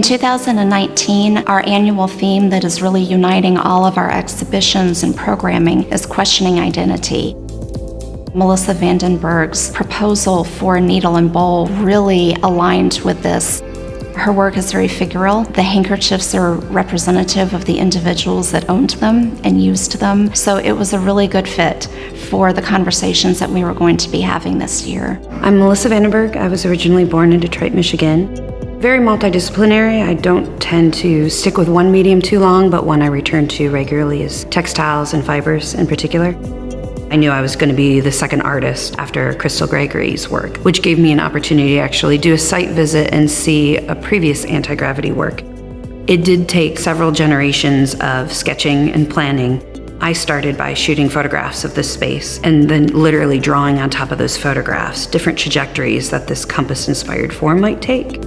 In 2019, our annual theme that is really uniting all of our exhibitions and programming is questioning identity. Melissa Vandenberg's proposal for Needleandbowl really aligned with this. Her work is very figural. The handkerchiefs are representative of the individuals that owned them and used them. So it was a really good fit for the conversations that we were going to be having this year. I'm Melissa Vandenberg. I was originally born in Detroit, Michigan. Very multidisciplinary. I don't tend to stick with one medium too long, but one I return to regularly is textiles and fibers in particular. I knew I was going to be the second artist after Crystal Gregory's work, which gave me an opportunity to actually do a site visit and see a previous anti-gravity work. It did take several generations of sketching and planning. I started by shooting photographs of this space and then literally drawing on top of those photographs different trajectories that this compass-inspired form might take.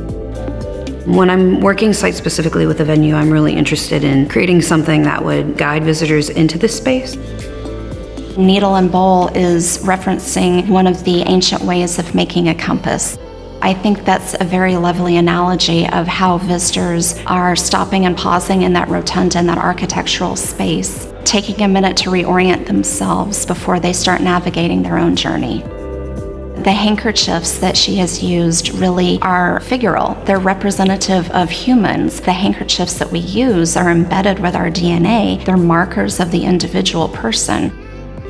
When I'm working site-specifically with a venue, I'm really interested in creating something that would guide visitors into this space. Needleandbowl is referencing one of the ancient ways of making a compass. I think that's a very lovely analogy of how visitors are stopping and pausing in that rotunda, in that architectural space, taking a minute to reorient themselves before they start navigating their own journey. The handkerchiefs that she has used really are figural. They're representative of humans. The handkerchiefs that we use are embedded with our DNA. They're markers of the individual person.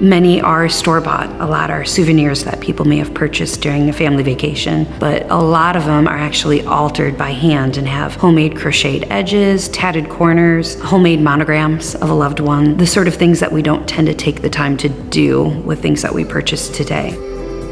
Many are store-bought. A lot are souvenirs that people may have purchased during a family vacation, but a lot of them are actually altered by hand and have homemade crocheted edges, tatted corners, homemade monograms of a loved one, the sort of things that we don't tend to take the time to do with things that we purchase today.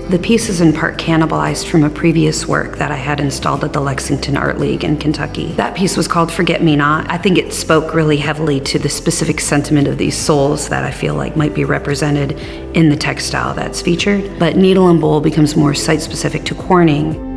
The piece is in part cannibalized from a previous work that I had installed at the Lexington Art League in Kentucky. That piece was called Forget Me Not. I think it spoke really heavily to the specific sentiment of these souls that I feel like might be represented in the textile that's featured. But Needleandbowl becomes more site-specific to Corning.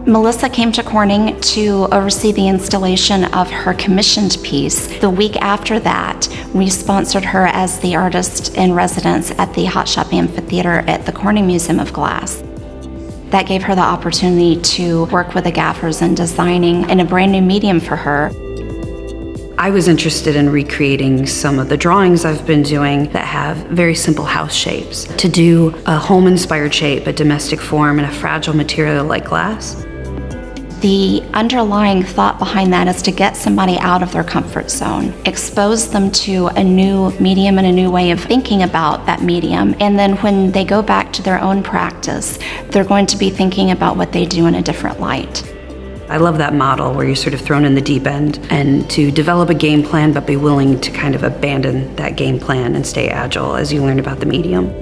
Melissa came to Corning to oversee the installation of her commissioned piece. The week after that, we sponsored her as the artist in residence at the Hot Shop Amphitheater at the Corning Museum of Glass. That gave her the opportunity to work with the gaffers in designing in a brand new medium for her. I was interested in recreating some of the drawings I've been doing that have very simple house shapes. To do a home-inspired shape, a domestic form, and a fragile material like glass. The underlying thought behind that is to get somebody out of their comfort zone, expose them to a new medium and a new way of thinking about that medium, and then when they go back to their own practice, they're going to be thinking about what they do in a different light. I love that model where you're sort of thrown in the deep end and to develop a game plan but be willing to kind of abandon that game plan and stay agile as you learn about the medium.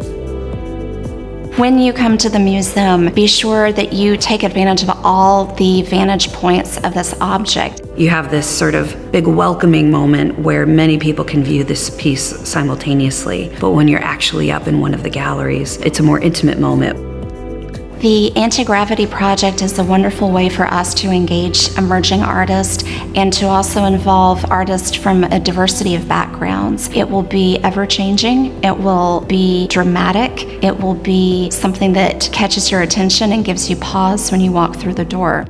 When you come to the museum, be sure that you take advantage of all the vantage points of this object. You have this sort of big welcoming moment where many people can view this piece simultaneously, but when you're actually up in one of the galleries, it's a more intimate moment. The Antigravity project is a wonderful way for us to engage emerging artists and to also involve artists from a diversity of backgrounds. It will be ever-changing, it will be dramatic, it will be something that catches your attention and gives you pause when you walk through the door.